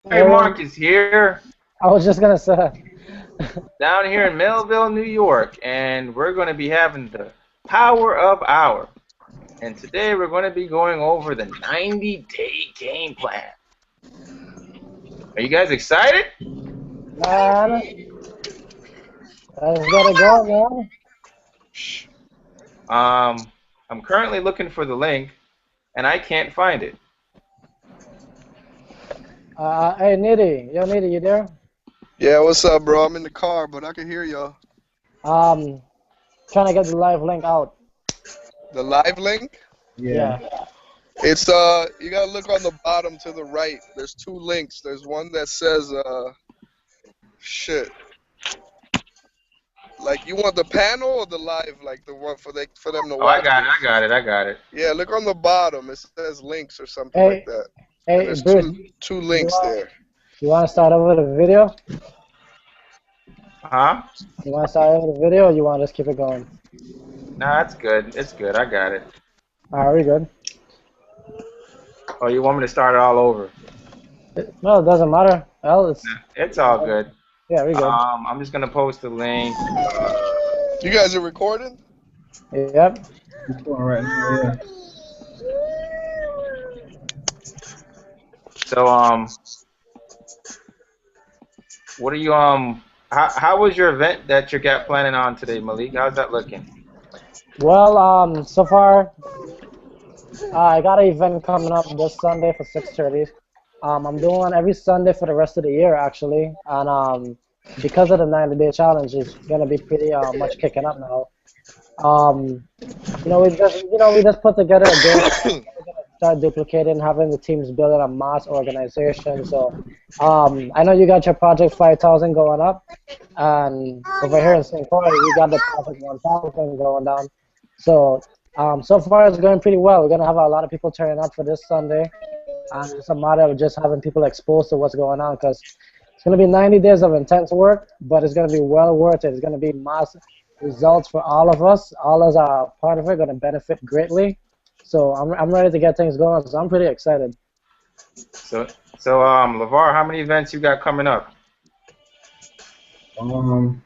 Hey, Mark is here I was just gonna say, down here in Melville, New York, and we're going to be having the Power of Hour. And today we're going to be going over the 90-day game plan. Are you guys excited? man, let's get it going, man. Shh. I'm currently looking for the link, and I can't find it. Hey, Nitty, you there? Yeah, what's up, bro? I'm in the car, but I can hear y'all. Um, Trying to get the live link out. The live link? Yeah. Yeah. It's you gotta look on the bottom to the right. There's two links. There's one that says shit. Like you want the panel or the live, like the one for them to Oh, I watch got it. it. I got it. I got it. Yeah, look on the bottom. It says links or something like Hey, that. And hey, there's Bruce, two you links want there. you want to start over the video? Huh? You want to start over the video, or you want to just keep it going? Nah, it's good. It's good. I got it. All right, we good. Oh, you want me to start it all over? No, it doesn't matter. Well, Nah, it's all good. yeah, we good. I'm just gonna post the link. You guys are recording? Yep. It's going right now, yeah. So, what are you how was your event that you got planning on today, Malik? How's that looking? Well, so far, I got an event coming up this Sunday for 6:30. I'm doing every Sunday for the rest of the year, actually, and because of the 90-day challenge, it's gonna be pretty much kicking up now. Um, we just put together a game start duplicating, having the teams building a mass organization. So, I know you got your Project 5000 going up, and over here in St. Croix, we got the Project 1000 going down. So, so far it's going pretty well. We're gonna have a lot of people turning up for this Sunday, and it's a matter of just having people exposed to what's going on because it's gonna be 90 days of intense work, but it's gonna be well worth it. It's gonna be mass results for all of us. All of us are part of it, gonna benefit greatly. So I'm ready to get things going. So I'm pretty excited. So LeVar, how many events you got coming up? Um,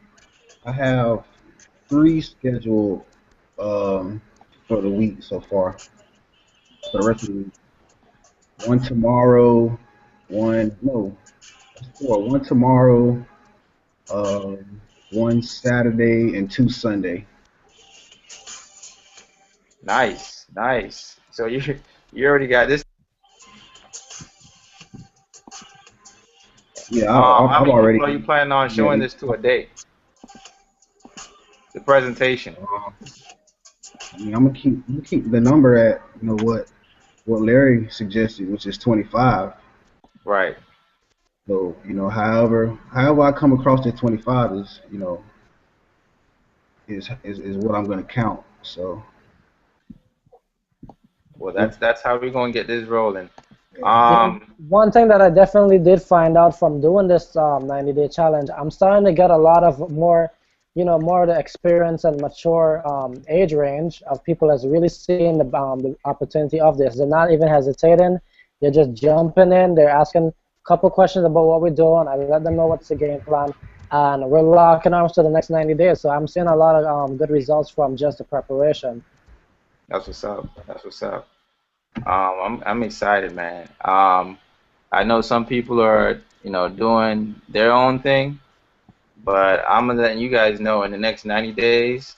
I have three scheduled um for the week so far. For the rest of the week. One tomorrow, one no, that's four. One tomorrow, one Saturday, and two Sunday. Nice, nice. So you already got this. Yeah, How I've many already. people are you planning on Yeah. showing this to a day? The presentation. I mean, I'm gonna keep the number at what Larry suggested, which is 25. Right. So however I come across the 25 is is what I'm gonna count. So Well, yeah, that's how we're gonna get this rolling. yeah. One thing that I definitely did find out from doing this 90-day challenge, I'm starting to get a lot of more of the experience and mature age range of people that's really seeing the opportunity of this. They're not even hesitating. They're just jumping in. They're asking a couple questions about what we're doing. I let them know what's the game plan, and we're locking arms to the next 90 days. So I'm seeing a lot of good results from just the preparation. That's what's up. That's what's up. I'm excited, man. I know some people are doing their own thing, but I'm letting you guys know in the next 90 days,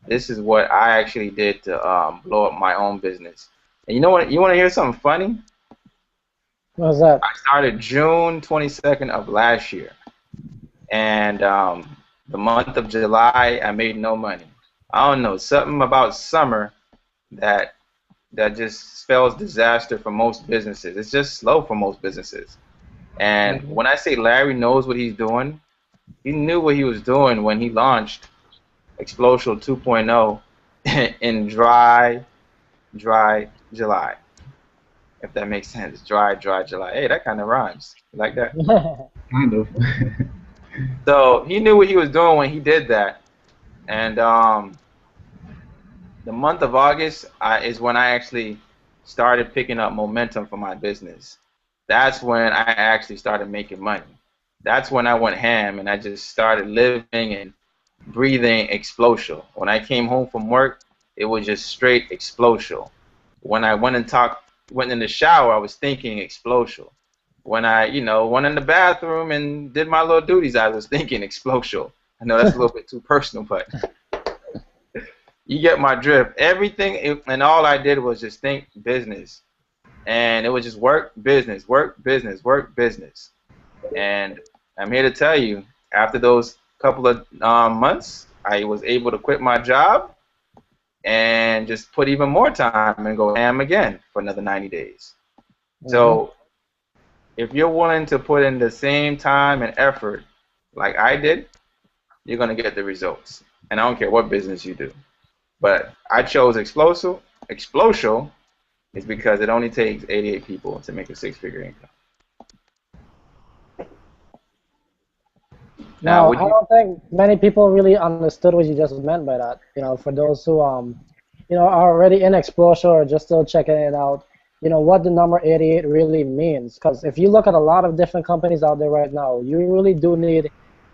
this is what I actually did to blow up my own business. And you know what? You want to hear something funny? What's that? I started June 22nd of last year, and the month of July, I made no money. I don't know, something about summer that just spells disaster for most businesses. It's just slow for most businesses. And Mhm. when I say Larry knows what he's doing, he knew what he was doing when he launched Explosion 2.0 in dry July. If that makes sense. Dry July. Hey, that kind of rhymes. You like that? Kind of. So he knew what he was doing when he did that. And the month of August is when I actually started picking up momentum for my business. that's when I actually started making money. That's when I went ham and I just started living and breathing explosive. When I came home from work, it was just straight explosive. When I went in the shower, I was thinking explosive. When I, went in the bathroom and did my little duties, I was thinking explosive. I know that's a little bit too personal, but you get my drift. Everything, and all I did was just think business. And it was just work, business, work, business, work, business. And I'm here to tell you, after those couple of months, I was able to quit my job and just put even more time and go ham again for another 90 days. So if you're willing to put in the same time and effort like I did, you're going to get the results. And I don't care what business you do. But I chose Explosive is because it only takes 88 people to make a six-figure income. Now, I don't think many people really understood what you just meant by that. For those who are already in Explosive or just still checking it out, what the number 88 really means. Because if you look at a lot of different companies out there right now, you really do need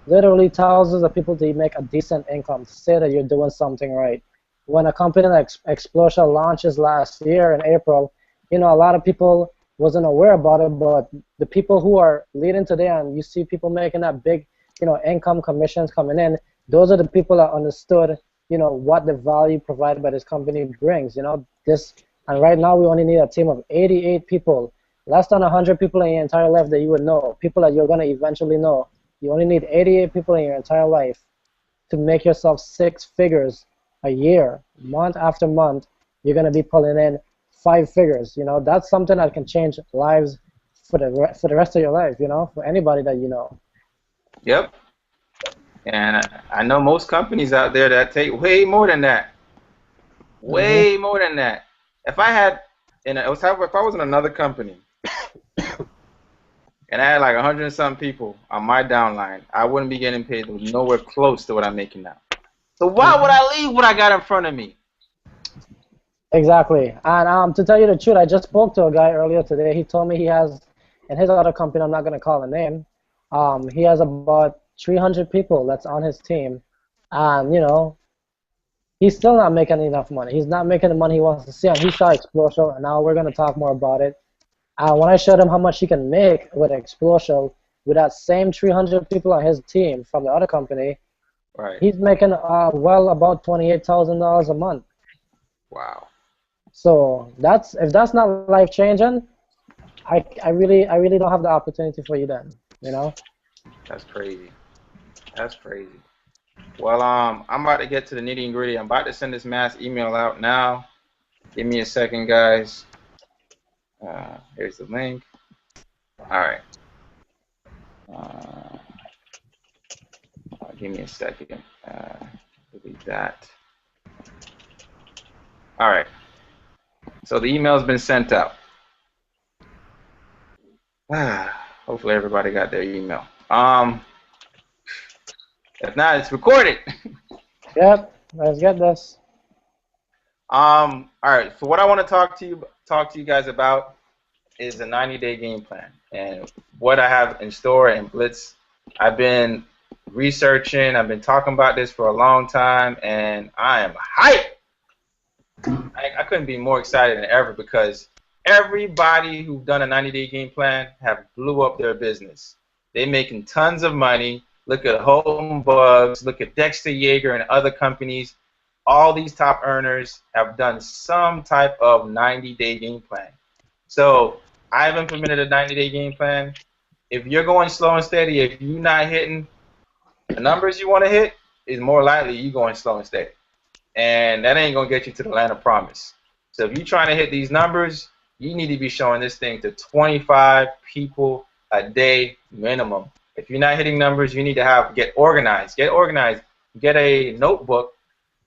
literally thousands of people to make a decent income to say that you're doing something right. When a company like Explosive launches last year in April, a lot of people wasn't aware about it, but the people who are leading today, and you see people making that big, income commissions coming in, those are the people that understood, what the value provided by this company brings. And right now we only need a team of 88 people, less than 100 people in your entire life that you would know, people that you're going to eventually know. You only need 88 people in your entire life to make yourself six figures a year, month after month. You're going to be pulling in 5 figures. That's something that can change lives for the rest of your life, for anybody that you know. Yep. And I know most companies out there that take way more than that. Way more than that. If I was in another company and I had like 100 and some people on my downline, I wouldn't be getting paid nowhere close to what I'm making now. So why would I leave what I got in front of me? Exactly. And to tell you the truth, I just spoke to a guy earlier today. He told me he has, in his other company, I'm not going to call the name, he has about 300 people that's on his team. And, he's still not making enough money. He's not making the money he wants to see. And he saw Explosive, and now we're going to talk more about it. When I showed him how much he can make with Explosive, with that same 300 people on his team from the other company, right, he's making well about $28,000 a month. Wow. So if that's not life changing, I really don't have the opportunity for you then. That's crazy. That's crazy. Well, I'm about to get to the nitty and gritty. I'm about to send this mass email out now. Give me a second, guys. Here's the link. All right. Give me a second. Delete that. All right. So the email's been sent out. Hopefully everybody got their email. If not, it's recorded. Yep. Let's get this. All right. So what I want to talk to you guys about is a 90-day game plan and what I have in store in Blitz. I've been researching. I've been talking about this for a long time, and I am hyped. I couldn't be more excited than ever because everybody who's done a 90-day game plan have blew up their business. They're making tons of money. Look at Home Bugs. Look at Dexter Yeager and other companies. All these top earners have done some type of 90-day game plan. So I've implemented a 90-day game plan. If you're going slow and steady, if you're not hitting the numbers you want to hit, it's more likely you're going slow and steady. And that ain't going to get you to the land of promise. So if you're trying to hit these numbers, you need to be showing this thing to 25 people a day minimum. If you're not hitting numbers, you need to get organized. Get organized. Get a notebook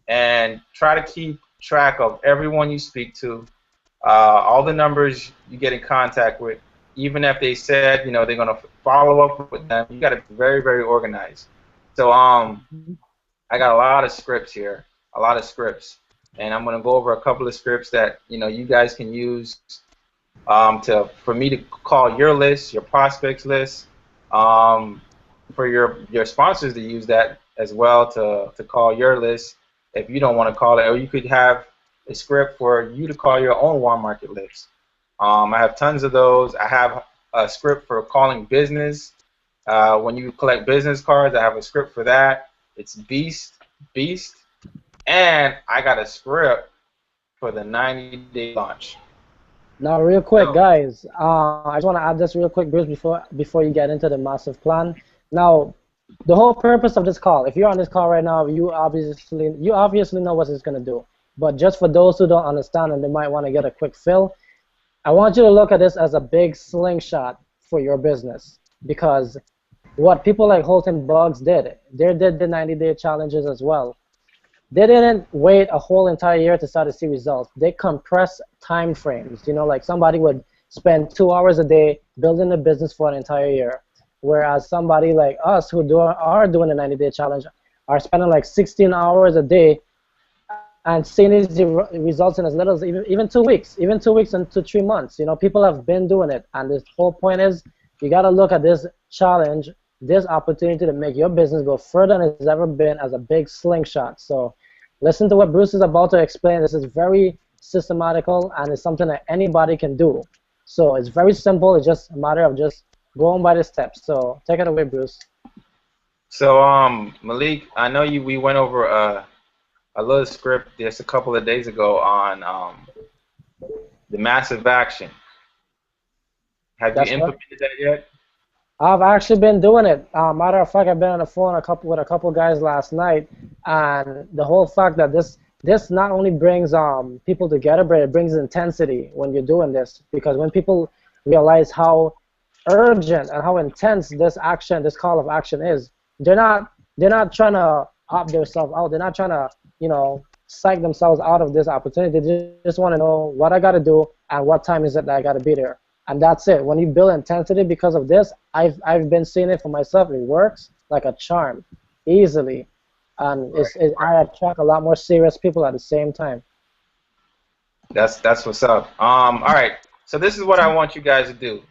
and try to keep track of everyone you speak to, all the numbers you get in contact with. Even if they said, they're going to follow up with them, you got to be very, very organized. So I got a lot of scripts here, and I'm going to go over a couple of scripts that you guys can use for me to call your list, your prospects list, um, for your sponsors to use that as well to call your list if you don't want to call it, or you could have a script for you to call your own warm market list. I have tons of those. I have a script for calling business. When you collect business cards, I have a script for that. It's Beast, and I got a script for the 90-day launch. Now, real quick, So, guys, I just want to add this real quick, Bruce, before you get into the massive plan. Now, the whole purpose of this call, if you're on this call right now, you obviously know what it's gonna do. But just for those who don't understand and they might want to get a quick fill, I want you to look at this as a big slingshot for your business, because what people like Holton Bugs did, they did the 90-day challenges as well. They didn't wait a whole entire year to start to see results. They compress time frames. You know, like somebody would spend 2 hours a day building a business for an entire year, whereas somebody like us who are doing a 90-day challenge are spending like 16 hours a day and seeing these results in as little as even 2 weeks, even 2 weeks into 3 months. You know, people have been doing it, and the whole point is you got to look at this challenge, this opportunity to make your business go further than it's ever been as a big slingshot. So listen to what Bruce is about to explain. This is very systematical, and it's something that anybody can do. So it's very simple. It's just a matter of just going by the steps. So take it away, Bruce. so Malik, I know we went over a little script just a couple of days ago on the massive action. Have you That's right. implemented that yet? I've actually been doing it. Matter of fact, I've been on the phone with a couple guys last night, and the whole fact that this not only brings people together, but it brings intensity when you're doing this. Because when people realize how urgent and how intense this action, this call of action is, they're not trying to opt themselves out. They're not trying to psych themselves out of this opportunity. They just want to know what I got to do and what time is it that I got to be there. And that's it. When you build intensity because of this, I've been seeing it for myself. It works like a charm, easily, and I attract a lot more serious people at the same time. That's what's up. All right. So this is what I want you guys to do.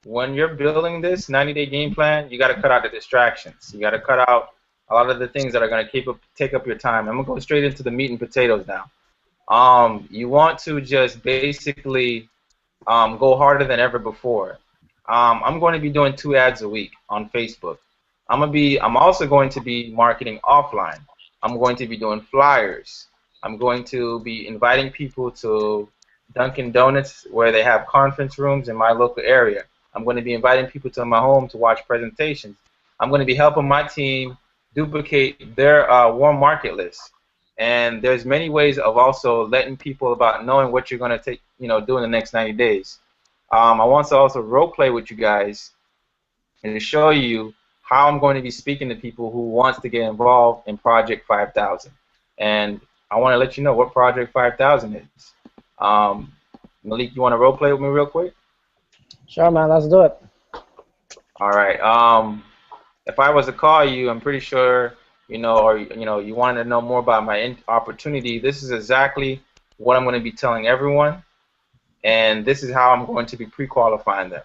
When you're building this 90-day game plan, you got to cut out the distractions. You got to cut out a lot of the things that are going to take up your time. I'm gonna go straight into the meat and potatoes now. You want to just basically go harder than ever before. I'm going to be doing 2 ads a week on Facebook. I'm also going to be marketing offline. I'm going to be doing flyers. I'm going to be inviting people to Dunkin' Donuts where they have conference rooms in my local area. I'm going to be inviting people to my home to watch presentations. I'm going to be helping my team duplicate their warm market list. And there's many ways of also letting people about knowing what you're going to do in the next 90 days. I want to also role play with you guys and to show you how I'm going to be speaking to people who wants to get involved in Project 5000. And I want to let you know what Project 5000 is. Malik, you want to role play with me real quick? Sure, man. Let's do it. All right. If I was to call you, I'm pretty sure you wanted to know more about my opportunity. This is exactly what I'm going to be telling everyone, and this is how I'm going to be pre-qualifying them.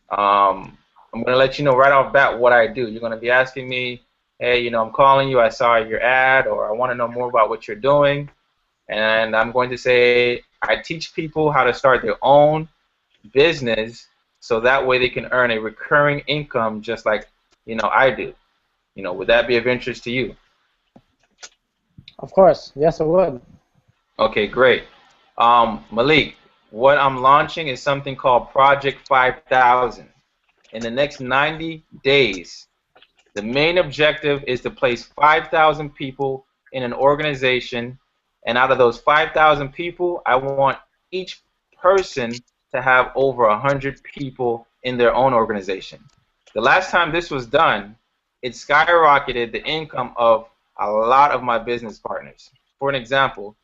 I'm going to let you know right off bat what I do. You're going to be asking me, hey, I'm calling you, I saw your ad, or I want to know more about what you're doing. And I'm going to say, I teach people how to start their own business so that way they can earn a recurring income just like, I do. Would that be of interest to you? Of course. Yes, it would. Okay, great. Malik, what I'm launching is something called Project 5000. In the next 90 days, the main objective is to place 5,000 people in an organization, and out of those 5,000 people, I want each person to have over 100 people in their own organization. The last time this was done, it skyrocketed the income of a lot of my business partners. For an example,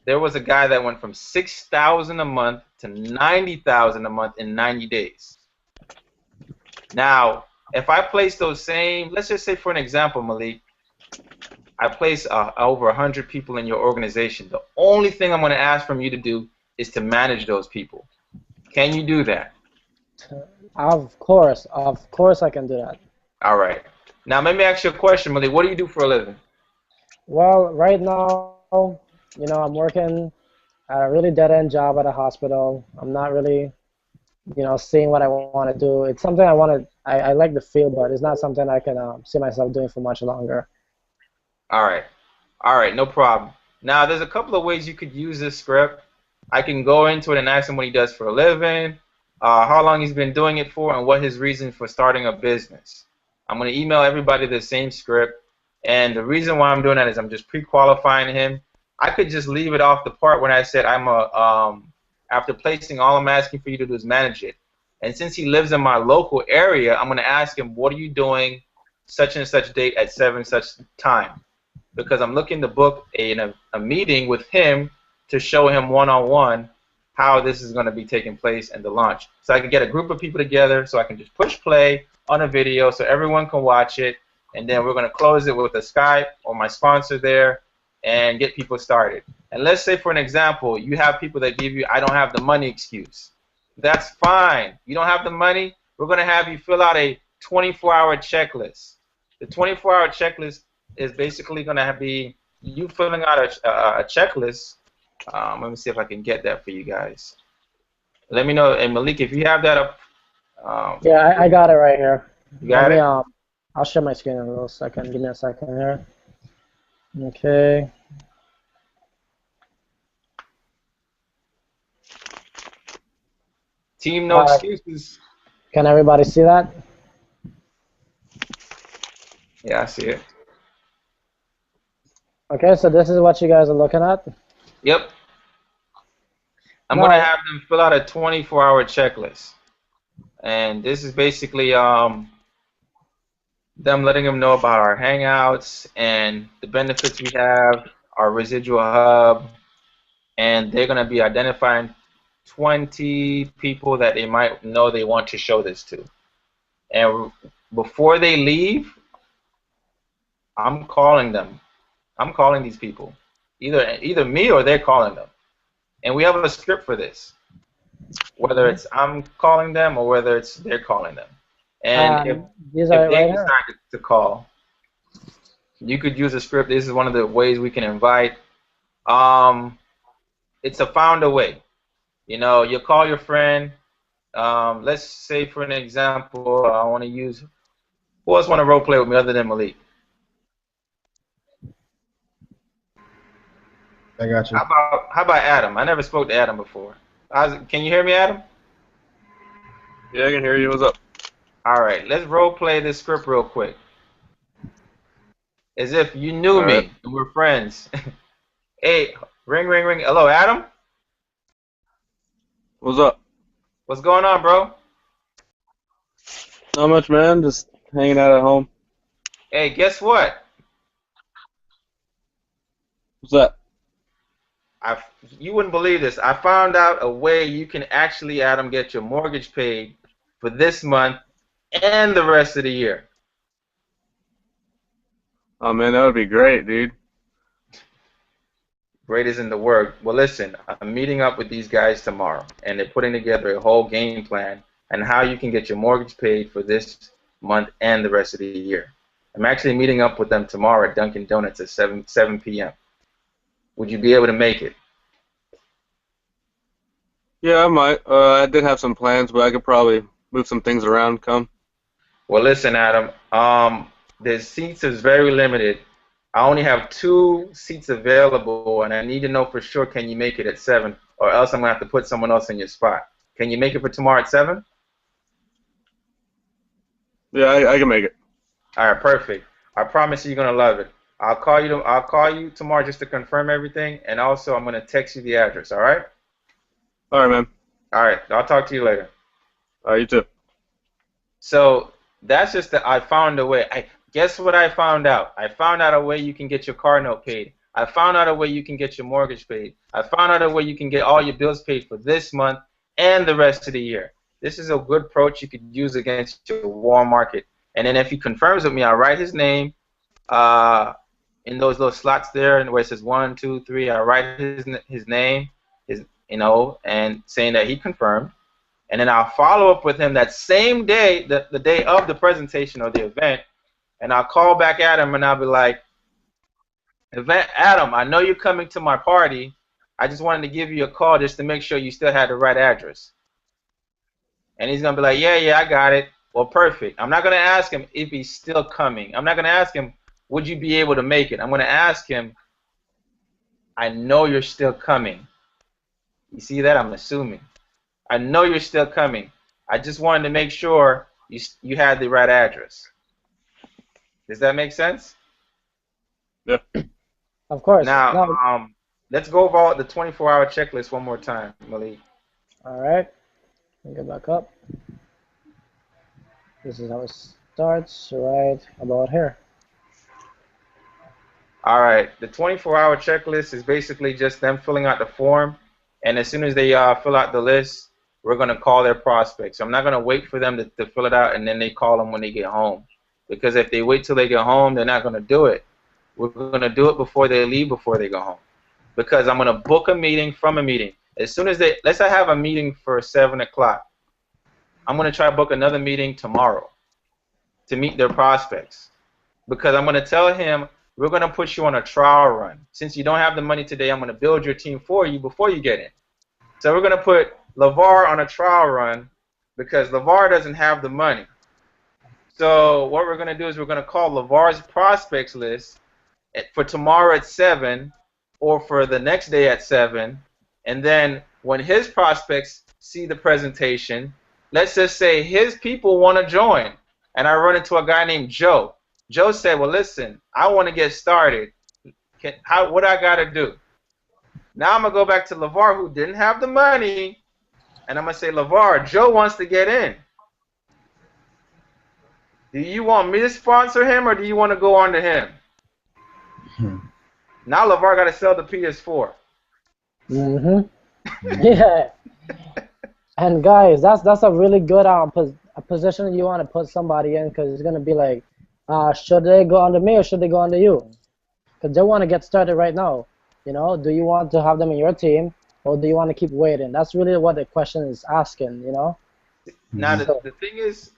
there was a guy that went from $6,000 a month to $90,000 a month in 90 days. Now, if I place those same, let's just say for an example, Malik, I place over 100 people in your organization. The only thing I'm going to ask from you to do is to manage those people. Can you do that? Of course I can do that. All right. Now let me ask you a question, Malik. What do you do for a living? Well, right now, I'm working at a really dead-end job at a hospital. I'm not really, seeing what I want to do. It's something I like the field, but it's not something I can see myself doing for much longer. All right. All right, no problem. Now, there's a couple of ways you could use this script. I can go into it and ask him what he does for a living, how long he's been doing it for, and what his reason for starting a business. I'm going to email everybody the same script, and the reason why I'm doing that is I'm just pre-qualifying him. I could just leave it off the part when I said after placing, all I'm asking for you to do is manage it. And since he lives in my local area, I'm going to ask him, what are you doing such and such date at such time? Because I'm looking to book a meeting with him to show him one-on-one how this is going to be taking place in the launch. So I can get a group of people together so I can just push play on a video so everyone can watch it, and then we're going to close it with a Skype or my sponsor there and get people started. And let's say, for an example, you have people that give you, I don't have the money excuse. That's fine. You don't have the money, we're going to have you fill out a 24-hour checklist. The 24-hour checklist is basically going to be you filling out a checklist. Let me see if I can get that for you guys. Let me know, and Malik, if you have that up. Yeah, I got it right here. You got it? I'll share my screen in a little second. Give me a second here. Okay. Team No Excuses. Can everybody see that? Yeah, I see it. Okay, so this is what you guys are looking at. Yep. I'm going to have them fill out a 24-hour checklist. And this is basically them letting them know about our Hangouts and the benefits we have, our residual hub, and they're going to be identifying 20 people that they might know they want to show this to. And before they leave, I'm calling them. I'm calling these people. Either me or they're calling them. And we have a script for this. Whether it's I'm calling them or whether it's they're calling them. And if they decide to call, you could use a script. This is one of the ways we can invite. It's a found a way. You call your friend. Let's say, for an example, I want to use. Who else want to role play with me other than Malik? I got you. How about Adam? I never spoke to Adam before. Can you hear me, Adam? Yeah, I can hear you. What's up? All right, let's role play this script real quick. As if you knew me and we're friends. Hey, ring, ring, ring. Hello, Adam? What's up? What's going on, bro? Not much, man. Just hanging out at home. Hey, guess what? What's that? You wouldn't believe this. I found out a way you can actually, Adam, get your mortgage paid for this month and the rest of the year. Oh, man, that would be great, dude. Great isn't the word. Well, listen, I'm meeting up with these guys tomorrow, and they're putting together a whole game plan on how you can get your mortgage paid for this month and the rest of the year. I'm actually meeting up with them tomorrow at Dunkin' Donuts at 7 p.m. Would you be able to make it? Yeah, I might. I did have some plans, but I could probably move some things around. Come. Well, listen, Adam. The seats is very limited. I only have 2 seats available, and I need to know for sure, can you make it at 7, or else I'm going to have to put someone else in your spot. Can you make it for tomorrow at 7? Yeah, I can make it. All right, perfect. I promise you're going to love it. I'll call you tomorrow just to confirm everything, and also I'm going to text you the address, all right? All right, man. All right, I'll talk to you later. All right, you too. So that's just I found a way. Guess what I found out? I found out a way you can get your car note paid. I found out a way you can get your mortgage paid. I found out a way you can get all your bills paid for this month and the rest of the year. This is a good approach you could use against your warm market. And then if he confirms with me, I'll write his name in those little slots there, and where it says 1, 2, 3. I'll write his name, and saying that he confirmed. And then I'll follow up with him that same day, the day of the presentation or the event, and I'll call back Adam and I'll be like, Adam, I know you're coming to my party. I just wanted to give you a call just to make sure you still had the right address. And he's going to be like, yeah, I got it. Well, perfect. I'm not going to ask him if he's still coming. I'm not going to ask him, would you be able to make it? I'm going to ask him, I know you're still coming. You see that? I'm assuming. I know you're still coming. I just wanted to make sure you had the right address. Does that make sense? Yeah. Of course. Now, No. let's go over the 24-hour checklist one more time, Malik. All right. Let me get back up. This is how it starts right about here. All right. The 24-hour checklist is basically just them filling out the form, and as soon as they fill out the list, we're going to call their prospects. So I'm not going to wait for them to fill it out and then they call them when they get home. Because if they wait till they get home, they're not going to do it. We're going to do it before they leave, before they go home. Because I'm going to book a meeting from a meeting. As soon as let's say I have a meeting for 7 o'clock. I'm going to try to book another meeting tomorrow to meet their prospects. Because I'm going to tell him, we're going to put you on a trial run. Since you don't have the money today, I'm going to build your team for you before you get in. So we're going to put LeVar on a trial run because LeVar doesn't have the money. So what we're going to do is we're going to call LeVar's prospects list for tomorrow at 7 or for the next day at 7. And then when his prospects see the presentation, let's just say his people want to join. And I run into a guy named Joe. Joe said, well, listen, I want to get started. What I got to do? Now I'm going to go back to LeVar, who didn't have the money, and I'm going to say, LeVar, Joe wants to get in. Do you want me to sponsor him, or do you want to go on to him? Now LeVar got to sell the PS4. Yeah. And guys, that's a really good position you want to put somebody in, because it's going to be like, should they go under me or should they go under you? Because they want to get started right now. You know, do you want to have them in your team, or do you want to keep waiting? That's really what the question is asking, you know? Now, the thing is,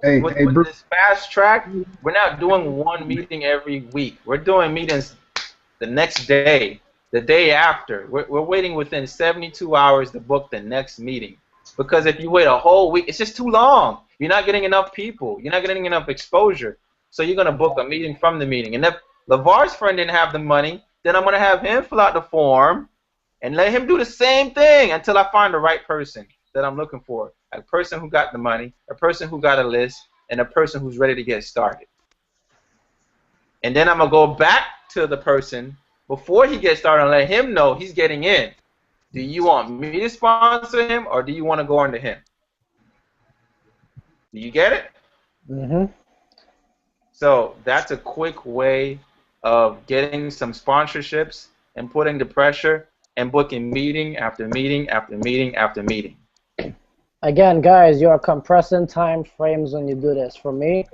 with Bruce. this fast track, we're not doing one meeting every week. We're doing meetings the next day, the day after. We're waiting within 72 hours to book the next meeting. Because if you wait a whole week, it's just too long. You're not getting enough people. You're not getting enough exposure. So you're going to book a meeting from the meeting. And if LeVar's friend didn't have the money, then I'm going to have him fill out the form and let him do the same thing until I find the right person that I'm looking for. A person who got the money, a person who got a list, and a person who's ready to get started. And then I'm going to go back to the person before he gets started and let him know he's getting in. Do you want me to sponsor him, or do you want to go on to him? Do you get it? Mm-hmm. So that's a quick way of getting some sponsorships and putting the pressure and booking meeting after meeting after meeting after meeting. Again, guys, you are compressing time frames when you do this. For me,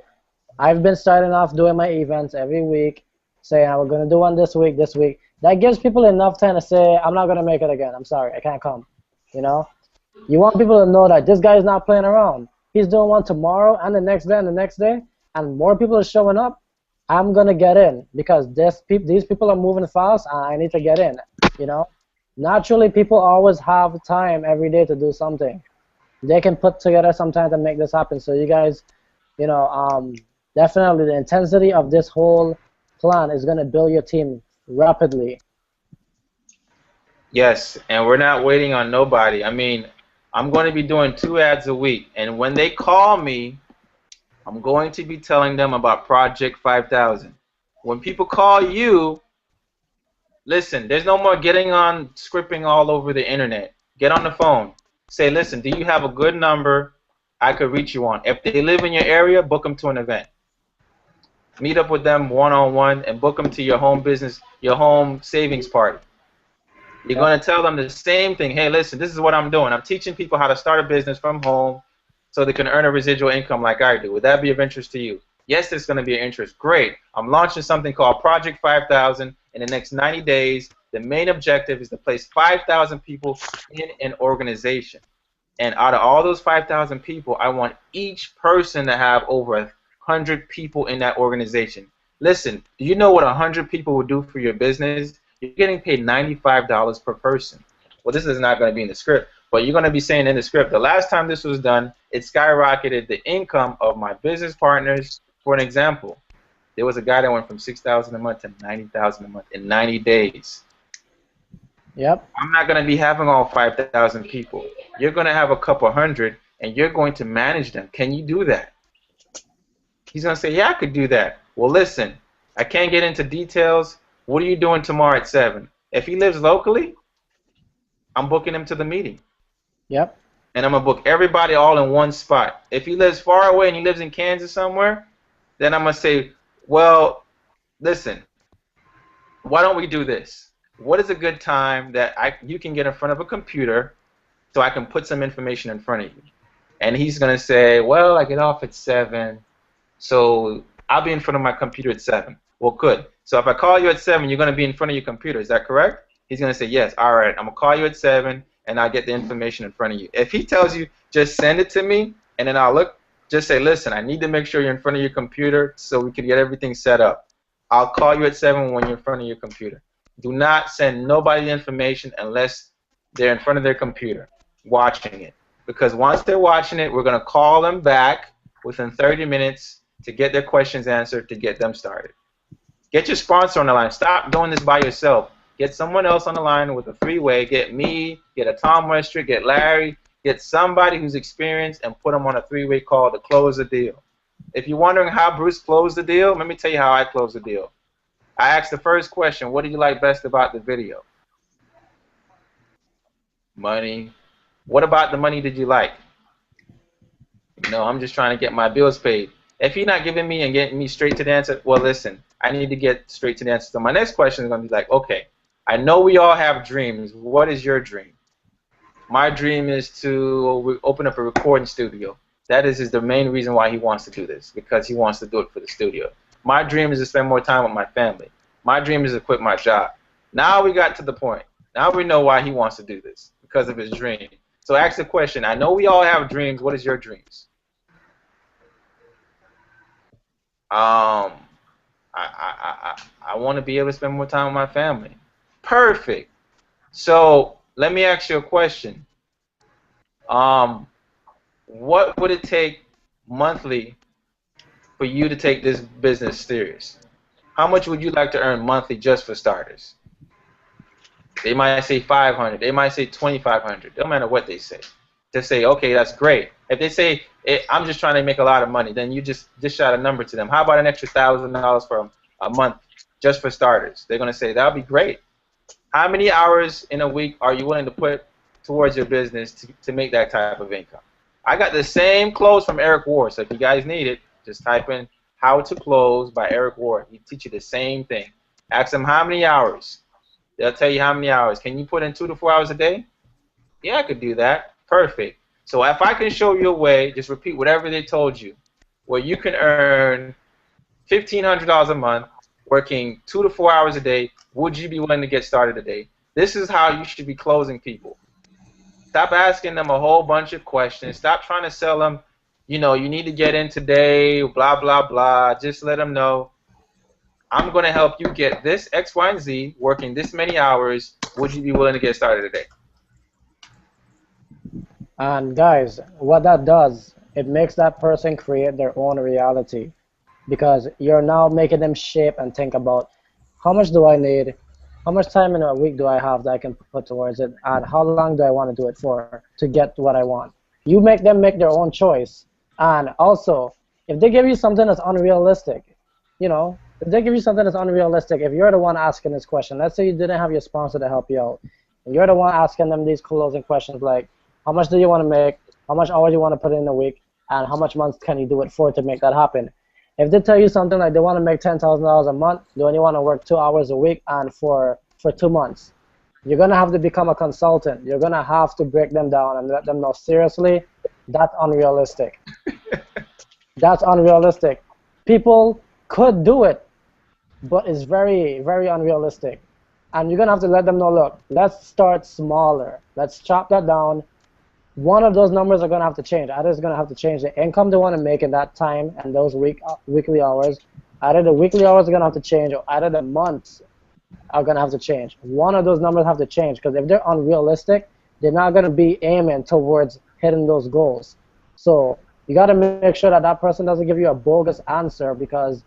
I've been starting off doing my events every week, saying I'm going to do one this week, this week. That gives people enough time to say, I'm not going to make it again. I'm sorry, I can't come. You know? You want people to know that this guy is not playing around. He's doing one tomorrow and the next day and the next day, and more people are showing up. I'm going to get in because these people are moving fast and I need to get in. You know? Naturally, people always have time every day to do something. They can put together some time to make this happen. So you guys, you know, definitely the intensity of this whole plan is going to build your team rapidly. Yes, and we're not waiting on nobody. I mean, I'm going to be doing 2 ads a week, and when they call me, I'm going to be telling them about Project 5000. When people call you, listen, there's no more getting on scripting all over the internet. Get on the phone. Say, listen, do you have a good number I could reach you on? If they live in your area, book them to an event. Meet up with them one-on-one and book them to your home business, your home savings party. You're going to tell them the same thing. Hey, listen, this is what I'm doing. I'm teaching people how to start a business from home so they can earn a residual income like I do. Would that be of interest to you? Yes, it's going to be of interest. Great. I'm launching something called Project 5000 in the next 90 days. The main objective is to place 5,000 people in an organization. And out of all those 5,000 people, I want each person to have over 100 people in that organization. Listen, do you know what 100 people will do for your business? You're getting paid $95 per person. Well, this is not going to be in the script, but you're going to be saying in the script, the last time this was done, it skyrocketed the income of my business partners. For an example, there was a guy that went from $6,000 a month to $90,000 a month in 90 days. Yep. I'm not going to be having all 5,000 people. You're going to have a couple hundred, and you're going to manage them. Can you do that? He's going to say, yeah, I could do that. Well, listen, I can't get into details. What are you doing tomorrow at 7? If he lives locally, I'm booking him to the meeting. Yep. And I'm going to book everybody all in one spot. If he lives far away and he lives in Kansas somewhere, then I'm going to say, well, listen, why don't we do this? What is a good time that you can get in front of a computer so I can put some information in front of you? And he's going to say, well, I get off at 7, so I'll be in front of my computer at 7. Well, good. So if I call you at 7, you're going to be in front of your computer. Is that correct? He's going to say, yes. All right, I'm going to call you at 7, and I'll get the information in front of you. If he tells you, just send it to me, and then I'll look, just say, listen, I need to make sure you're in front of your computer so we can get everything set up. I'll call you at 7 when you're in front of your computer. Do not send nobody the information unless they're in front of their computer watching it. Because once they're watching it, we're going to call them back within 30 minutes to get their questions answered to get them started. Get your sponsor on the line. Stop doing this by yourself. Get someone else on the line with a three-way. Get me, get a Tom Westry, get Larry, get somebody who's experienced and put them on a three-way call to close the deal. If you're wondering how Bruce closed the deal, let me tell you how I closed the deal. I asked the first question, what do you like best about the video? Money. What about the money did you like? No, I'm just trying to get my bills paid. If you're not giving me and getting me straight to the answer, well, listen, I need to get straight to the answer. So my next question is going to be like, okay, I know we all have dreams. What is your dream? My dream is to open up a recording studio. That is the main reason why he wants to do this, because he wants to do it for the studio. My dream is to spend more time with my family. My dream is to quit my job. Now we got to the point. Now we know why he wants to do this, because of his dream. So ask the question, I know we all have dreams. What is your dreams? I want to be able to spend more time with my family. Perfect. So let me ask you a question. What would it take monthly for you to take this business serious? How much would you like to earn monthly just for starters? They might say 500. They might say 2,500. Don't matter what they say. Just say, okay, that's great. If they say, I'm just trying to make a lot of money, then you just shout a number to them. How about an extra $1,000 for a month just for starters? They're going to say, that would be great. How many hours in a week are you willing to put towards your business to make that type of income? I got the same close from Eric Ward, so if you guys need it, just type in How to Close by Eric Ward. He teach you the same thing. Ask them how many hours. They'll tell you how many hours. Can you put in 2 to 4 hours a day? Yeah, I could do that. Perfect. So if I can show you a way, just repeat whatever they told you, where you can earn $1,500 a month working 2 to 4 hours a day, would you be willing to get started today? This is how you should be closing people. Stop asking them a whole bunch of questions. Stop trying to sell them, you know, you need to get in today, blah, blah, blah. Just let them know, I'm going to help you get this X, Y, and Z, working this many hours. Would you be willing to get started today? And guys, what that does, it makes that person create their own reality, because you're now making them shape and think about how much do I need, how much time in a week do I have that I can put towards it, and how long do I want to do it for to get what I want. You make them make their own choice. And also, if they give you something that's unrealistic, you know, if they give you something that's unrealistic, if you're the one asking this question, let's say you didn't have your sponsor to help you out, and you're the one asking them these closing questions like, how much do you want to make, how much hours you want to put in a week, and how much months can you do it for to make that happen? If they tell you something like they want to make $10,000 a month, they only want to work 2 hours a week and for 2 months, you're going to have to become a consultant. You're going to have to break them down and let them know, seriously, that's unrealistic. That's unrealistic. People could do it, but it's very, very unrealistic. And you're going to have to let them know, look, let's start smaller. Let's chop that down. one of those numbers are going to have to change. Either it's going to have to change the income they want to make in that time and those weekly hours. Either the weekly hours are going to have to change, or either the months are going to have to change. One of those numbers have to change, because if they're unrealistic, they're not going to be aiming towards hitting those goals. So you got to make sure that that person doesn't give you a bogus answer, because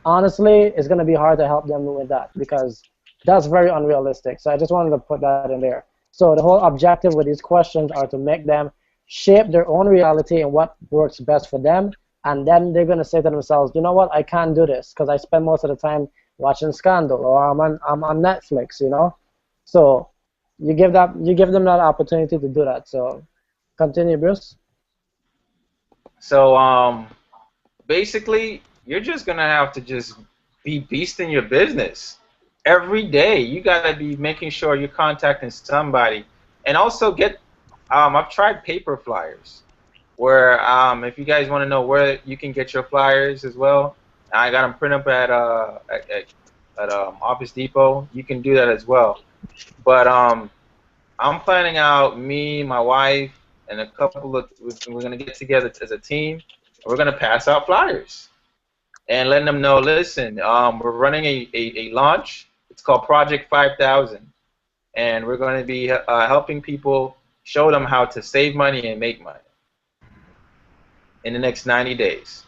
honestly, it's going to be hard to help them with that, because that's very unrealistic. So I just wanted to put that in there. So the whole objective with these questions are to make them shape their own reality and what works best for them, and then they're going to say to themselves, you know what, I can't do this because I spend most of the time watching Scandal, or I'm on Netflix, you know. So you give them that opportunity to do that. So continue, Bruce. So basically, you're just gonna have to just be beasting your business every day. You gotta be making sure you're contacting somebody, and also get. I've tried paper flyers, where if you guys want to know where you can get your flyers as well, I got them printed up at Office Depot. You can do that as well. But I'm planning out, me, my wife, and a couple of, we're gonna get together as a team. We're gonna pass out flyers and letting them know, listen, we're running a launch. It's called Project 5000, and we're going to be helping people, show them how to save money and make money in the next 90 days.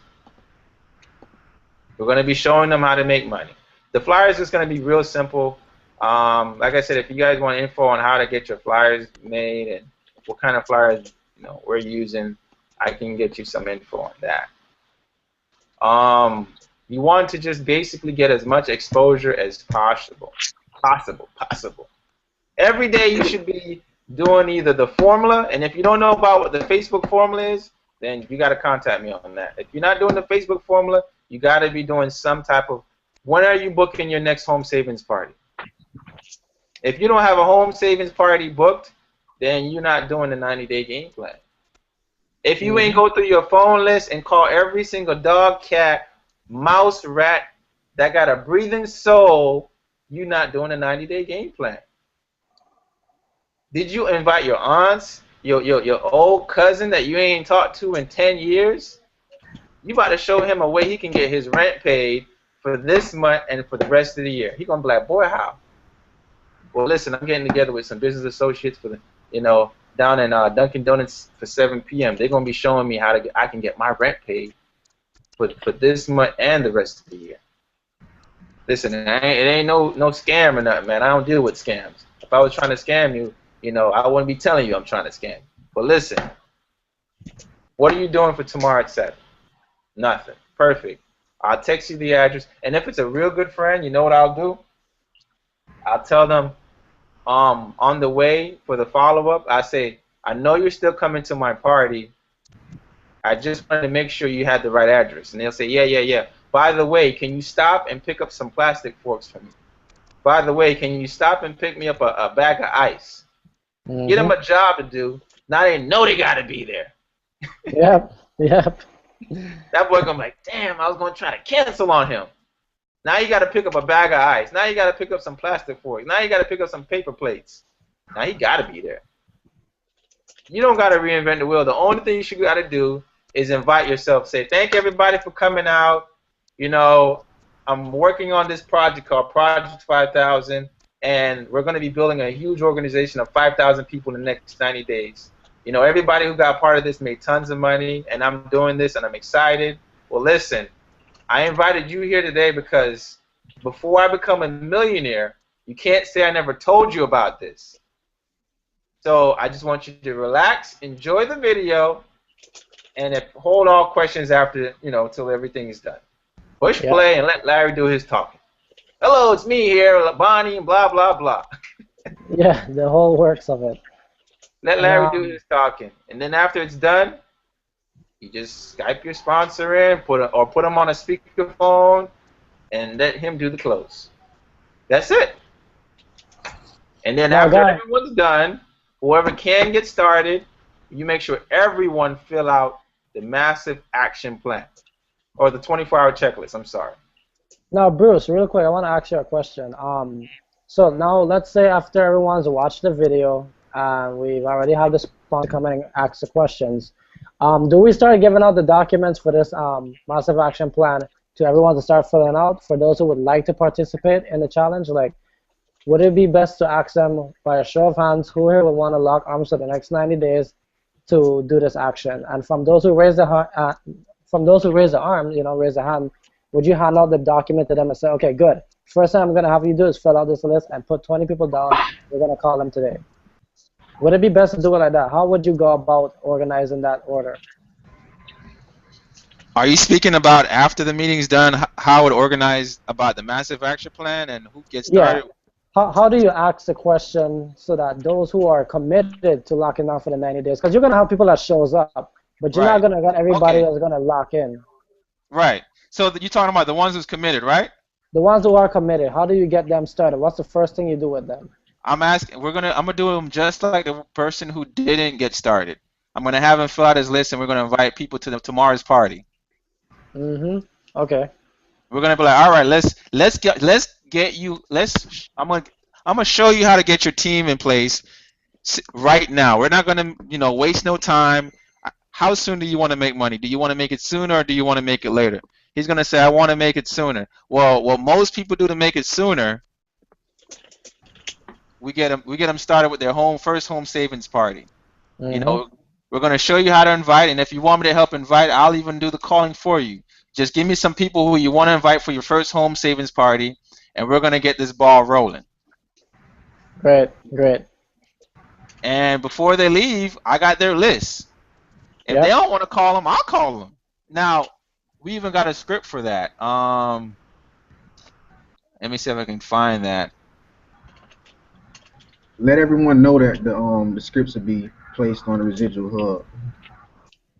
We're going to be showing them how to make money. The flyers is going to be real simple. Like I said, if you guys want info on how to get your flyers made and what kind of flyers we're using, I can get you some info on that. You want to just basically get as much exposure as possible. Every day you should be doing either the formula, and if you don't know about what the Facebook formula is, then you got to contact me on that. If you're not doing the Facebook formula, you got to be doing some type of, when are you booking your next home savings party? If you don't have a home savings party booked, then you're not doing the 90-day game plan. If you ain't go through your phone list and call every single dog, cat, mouse, rat that got a breathing soul, you're not doing a 90-day game plan. Did you invite your aunts, your old cousin that you ain't talked to in 10 years? You about to show him a way he can get his rent paid for this month and for the rest of the year. He gonna be like, boy, how? Well, listen, I'm getting together with some business associates for the, down in Dunkin' Donuts for 7 p.m. They're gonna be showing me how I can get my rent paid for this month and the rest of the year. Listen, it ain't no scam or nothing, man. I don't deal with scams. If I was trying to scam you, I wouldn't be telling you I'm trying to scam you. But listen, what are you doing for tomorrow at 7? Nothing. Perfect. I'll text you the address, and if it's a real good friend, you know what I'll do? I'll tell them on the way for the follow-up, I say, I know you're still coming to my party. I just wanted to make sure you had the right address. And they'll say, yeah. By the way, can you stop and pick up some plastic forks for me? By the way, can you stop and pick me up a bag of ice? Get them a job to do. Now they know they got to be there. Yep. That boy gonna be like, damn, I was gonna try to cancel on him. Now you got to pick up a bag of ice. Now you got to pick up some plastic forks. Now you got to pick up some paper plates. Now he got to be there. You don't got to reinvent the wheel. The only thing you should got to do is invite yourself. Say, thank everybody for coming out. I'm working on this project called Project 5000, and we're going to be building a huge organization of 5,000 people in the next 90 days. Everybody who got part of this made tons of money, and I'm doing this, and I'm excited. Well, listen, I invited you here today because before I become a millionaire, you can't say I never told you about this. So I just want you to relax, enjoy the video, and hold all questions after, till everything is done. Push play and let Larry do his talking. Hello, it's me here, Bonnie, and blah, blah, blah. Yeah, the whole works of it. Let Larry do his talking. And then after it's done, you just Skype your sponsor in, put him on a speakerphone, and let him do the close. That's it. And then after everyone's done, whoever can get started, you make sure everyone fill out the massive action plan. Or the 24-hour checklist, I'm sorry. Now, Bruce, real quick, I want to ask you a question. So now, let's say after everyone's watched the video, we've already had this sponsor come in and ask the questions. Do we start giving out the documents for this massive action plan to everyone to start filling out for those who would like to participate in the challenge? Like, would it be best to ask them by a show of hands who here would want to lock arms for the next 90 days to do this action? And from those who raise the arm, raise the hand, would you hand out the document to them and say, okay, good. First thing I'm going to have you do is fill out this list and put 20 people down. We're going to call them today. Would it be best to do it like that? How would you go about organizing that order? Are you speaking about after the meeting's done, how it organized about the massive action plan and who gets started? Yeah. How do you ask the question so that those who are committed to locking down for the 90 days, because you're going to have people that shows up, but you're not going to get everybody that's going to lock in. Right. So you're talking about the ones who's committed, right? The ones who are committed. How do you get them started? What's the first thing you do with them? I'm gonna do them just like the person who didn't get started. I'm gonna have him fill out his list, and we're gonna invite people to tomorrow's party. Okay. We're gonna be like, all right, I'm gonna show you how to get your team in place right now. We're not gonna waste no time. How soon do you want to make money? Do you want to make it sooner or do you want to make it later? He's gonna say, I want to make it sooner. Well, what most people do to make it sooner, we get them started with their first home savings party. We're gonna show you how to invite, and if you want me to help invite, I'll even do the calling for you. Just give me some people who you want to invite for your first home savings party, and we're gonna get this ball rolling. Great. And before they leave, I got their list. If they don't want to call them, I'll call them. Now, we even got a script for that. Let me see if I can find that. Let everyone know that the scripts will be placed on the Residual Hub.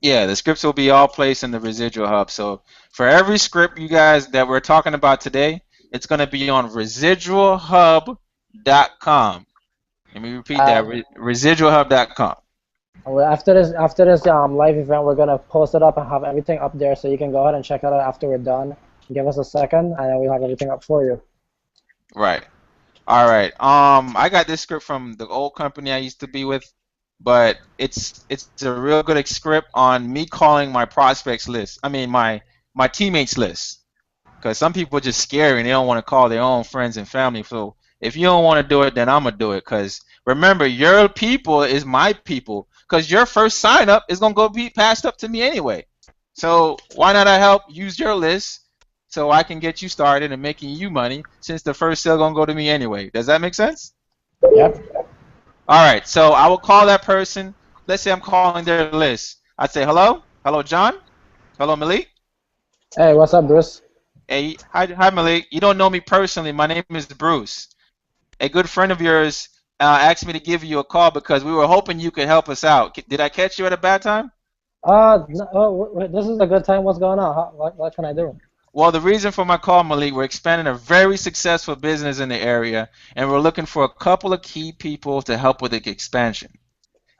Yeah, the scripts will be all placed in the Residual Hub. So for every script you guys that we're talking about today, it's going to be on residualhub.com. Let me repeat that, residualhub.com. After this live event, we're going to post it up and have everything up there, so you can go ahead and check it out after we're done. Give us a second, and then we'll have everything up for you. Right. All right. I got this script from the old company I used to be with, but it's a real good script on me calling my prospects list. I mean my teammates list, because some people are just scary and they don't want to call their own friends and family. So if you don't want to do it, then I'm gonna do it. Because remember, your people is my people. Because your first sign up is gonna be passed up to me anyway. So why not I help use your list so I can get you started and making you money, since the first sale gonna go to me anyway. Does that make sense? Yep. All right. So I will call that person. Let's say I'm calling their list. I'd say, hello, John, hello, Malik. Hey, what's up, Bruce? Hey, hi, Malik. You don't know me personally. My name is Bruce. A good friend of yours asked me to give you a call because we were hoping you could help us out. Did I catch you at a bad time? No, this is a good time. What's going on? What can I do? Well, the reason for my call, Malik, we're expanding a very successful business in the area, and we're looking for a couple of key people to help with the expansion.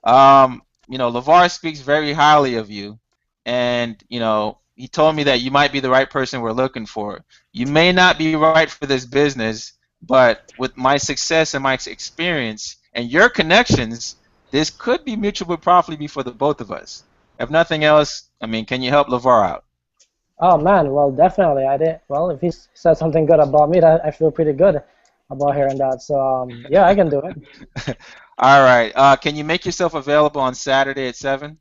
LeVar speaks very highly of you, and, he told me that you might be the right person we're looking for. You may not be right for this business, but with my success and my experience and your connections, this could be mutually profitable for the both of us. If nothing else, can you help LeVar out? Oh man, well definitely I did. Well, if he said something good about me, I feel pretty good about hearing that. So yeah, I can do it. All right. Can you make yourself available on Saturday at 7?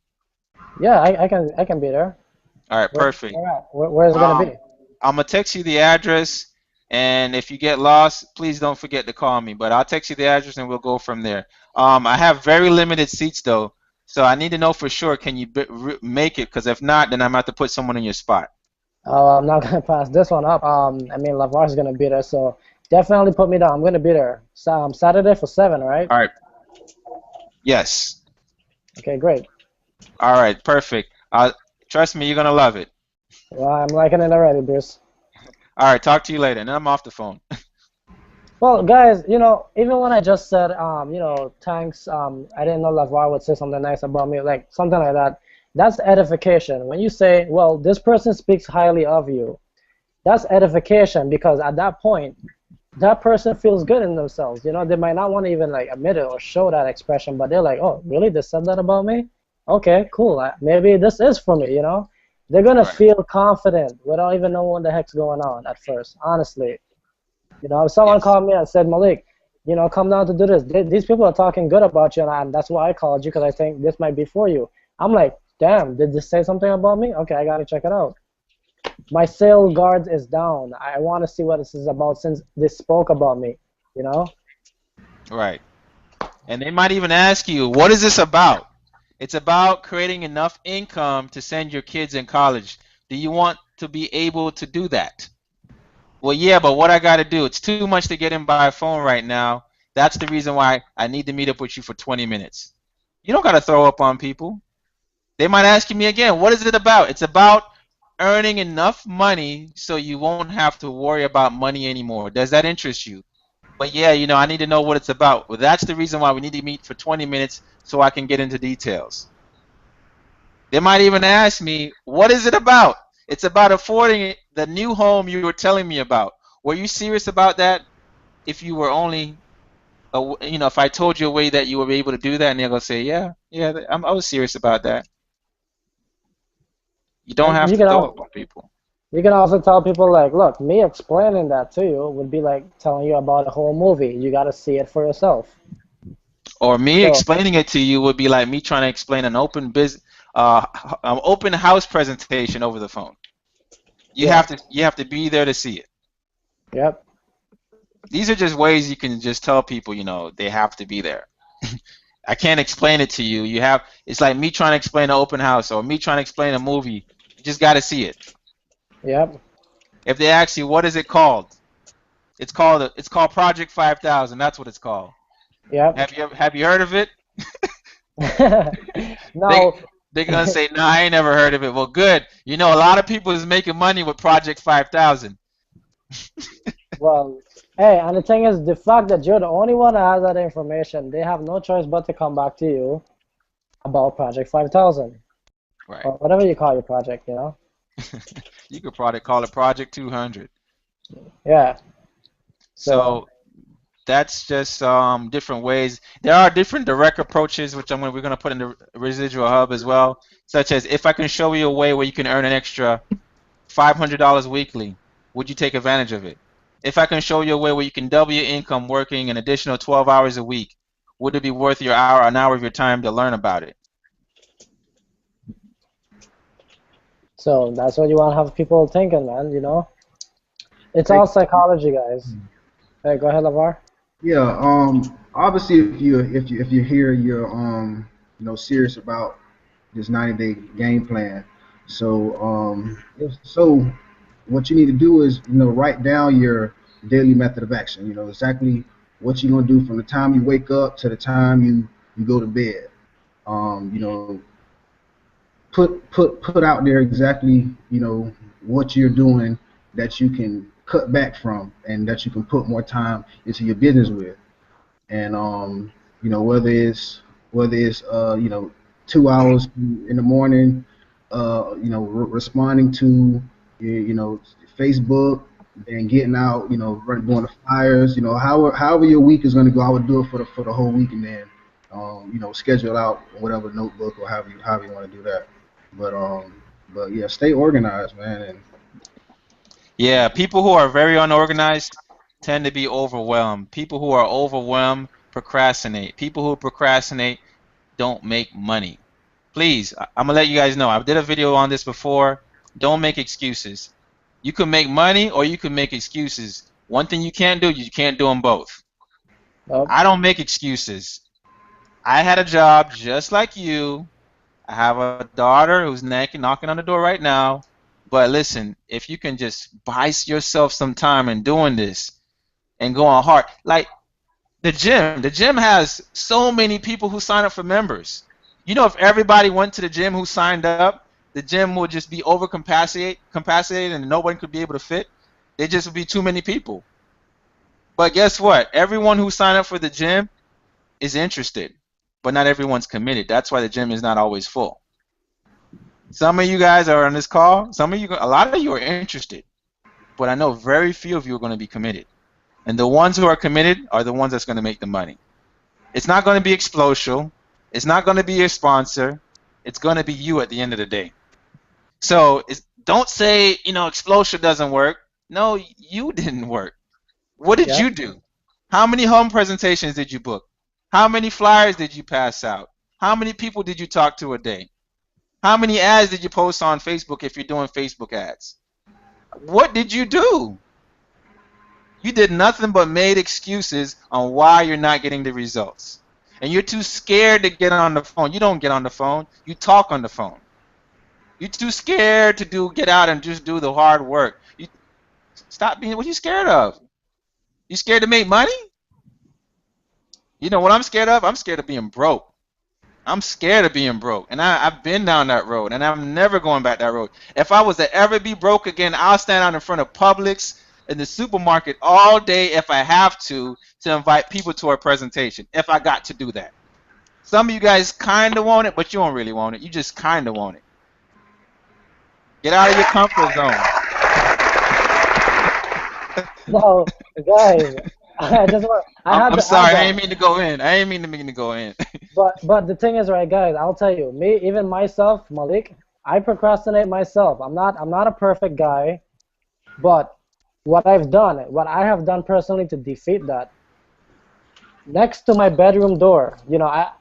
Yeah, I can be there. All right, perfect. Where is it gonna be? I'm gonna text you the address, and if you get lost, please don't forget to call me. But I'll text you the address, and we'll go from there. I have very limited seats though, so I need to know for sure. Can you make it? Because if not, then I'm gonna have to put someone in your spot. Oh, I'm not gonna pass this one up. LeVar's gonna be there, so definitely put me down. I'm gonna be there. Saturday for 7, right? All right. Yes. Okay, great. All right, perfect. Trust me, you're gonna love it. Well, I'm liking it already, Bruce. All right, talk to you later. And I'm off the phone. Well, guys, even when I just said, thanks, I didn't know LeVar would say something nice about me, like something like that. That's edification. When you say, well, this person speaks highly of you, that's edification, because at that point, that person feels good in themselves. You know, they might not want to even like admit it or show that expression, but they're like, oh, really? They said that about me? Okay, cool. Maybe this is for me. You know, they're gonna Right. feel confident without even knowing what the heck's going on at first. Honestly, you know, if someone Yes. called me and said, Malik, you know, come down to do this. These people are talking good about you, and that's why I called you because I think this might be for you. I'm like, damn, did this say something about me? Okay, I gotta check it out. My sale guard is down. I want to see what this is about since they spoke about me. You know? Right. And they might even ask you, what is this about? It's about creating enough income to send your kids in college. Do you want to be able to do that? Well, yeah, but what I got to do, it's too much to get in by phone right now. That's the reason why I need to meet up with you for 20 minutes. You don't got to throw up on people. They might ask me again, what is it about? It's about earning enough money so you won't have to worry about money anymore. Does that interest you? But yeah, you know, I need to know what it's about. Well, that's the reason why we need to meet for 20 minutes so I can get into details. They might even ask me, what is it about? It's about affording the new home you were telling me about. Were you serious about that? If you were only, you know, if I told you a way that you were able to do that, and they're going to say, yeah, yeah, I was serious about that. You don't And have you to can throw also up on people. you can also tell people like, look, me explaining that to you would be like telling you about a whole movie. You got to see it for yourself. Or me So, explaining it to you would be like me trying to explain an open house presentation over the phone. yeah, You have to be there to see it. yep, These are just ways you can just tell people, you know, they have to be there. I can't explain it to you. It's like me trying to explain an open house or me trying to explain a movie. You just got to see it. yep, If they ask you what is it called, it's called Project 5000. That's what it's called. yep. Have you heard of it? They Now, they're gonna say, no, I ain't never heard of it. Well, good. You know, a lot of people is making money with Project 5000. well, hey, and the thing is, the fact that you're the only one that has that information, they have no choice but to come back to you about Project 5000 Right. or whatever you call your project, you know? You could probably call it Project 200. Yeah. So, So that's just different ways. There are different direct approaches, which we're going to put in the residual hub as well, such as if I can show you a way where you can earn an extra $500 weekly, would you take advantage of it? If I can show you a way where you can double your income working an additional 12 hours a week, would it be worth an hour of your time to learn about it? so that's what you want to have people thinking, man, you know? It's Hey, all psychology, guys. Hey, go ahead, LeVar. yeah. Obviously, if you're here, you're you know, serious about this 90-day game plan. So so what you need to do is, you know, write down your daily method of action. You know exactly what you're gonna do from the time you wake up to the time you go to bed. You know, put out there exactly, you know, what you're doing that you can cut back from and that you can put more time into your business with. And you know, whether it's you know, 2 hours in the morning, you know, responding to you know, Facebook and getting out, you know, doing the flyers, you know, however your week is going to go, I would do it for the whole week, and then you know, schedule out whatever notebook or however you want to do that. But but yeah, stay organized, man. And Yeah, people who are very unorganized tend to be overwhelmed. People who are overwhelmed procrastinate. People who procrastinate don't make money. Please, I'm gonna let you guys know. I did a video on this before. Don't make excuses. You can make money or you can make excuses. One thing you can't do, you can't do them both. Nope. I don't make excuses. I had a job just like you. I have a daughter who's knocking on the door right now. But listen, if you can just buy yourself some time in doing this and go on hard, like the gym has so many people who sign up for members. You know, if everybody went to the gym who signed up, the gym would just be capacitated and no one could be able to fit. There just would be too many people. But guess what? Everyone who signed up for the gym is interested, but not everyone's committed. That's why the gym is not always full. Some of you guys are on this call. A lot of you are interested, but I know very few of you are going to be committed. And the ones who are committed are the ones that's going to make the money. It's not going to be Explosial. It's not going to be your sponsor. It's going to be you at the end of the day. So don't say, Explosial doesn't work. No, you didn't work. What did you do? How many home presentations did you book? How many flyers did you pass out? How many people did you talk to a day? How many ads did you post on Facebook if you're doing Facebook ads? What did you do? You did nothing but made excuses on why you're not getting the results. And you're too scared to get on the phone. You don't get on the phone. You talk on the phone. You're too scared to get out and just do the hard work. Stop being, what are you scared of? You scared to make money? You know what I'm scared of? I'm scared of being broke. I'm scared of being broke. And I've been down that road, and I'm never going back that road. If I was to ever be broke again, I'll stand out in front of Publix in the supermarket all day if I have to invite people to a presentation, if I got to do that. Some of you guys kind of want it, but you don't really want it. You just kind of want it. Get out of your comfort zone. No, guys, I just want. I'm sorry, I ain't mean to go in. I ain't mean to go in. But the thing is, right, guys, I'll tell you, even myself, Malik, I procrastinate myself. I'm not a perfect guy, but what I have done personally to defeat that, next to my bedroom door,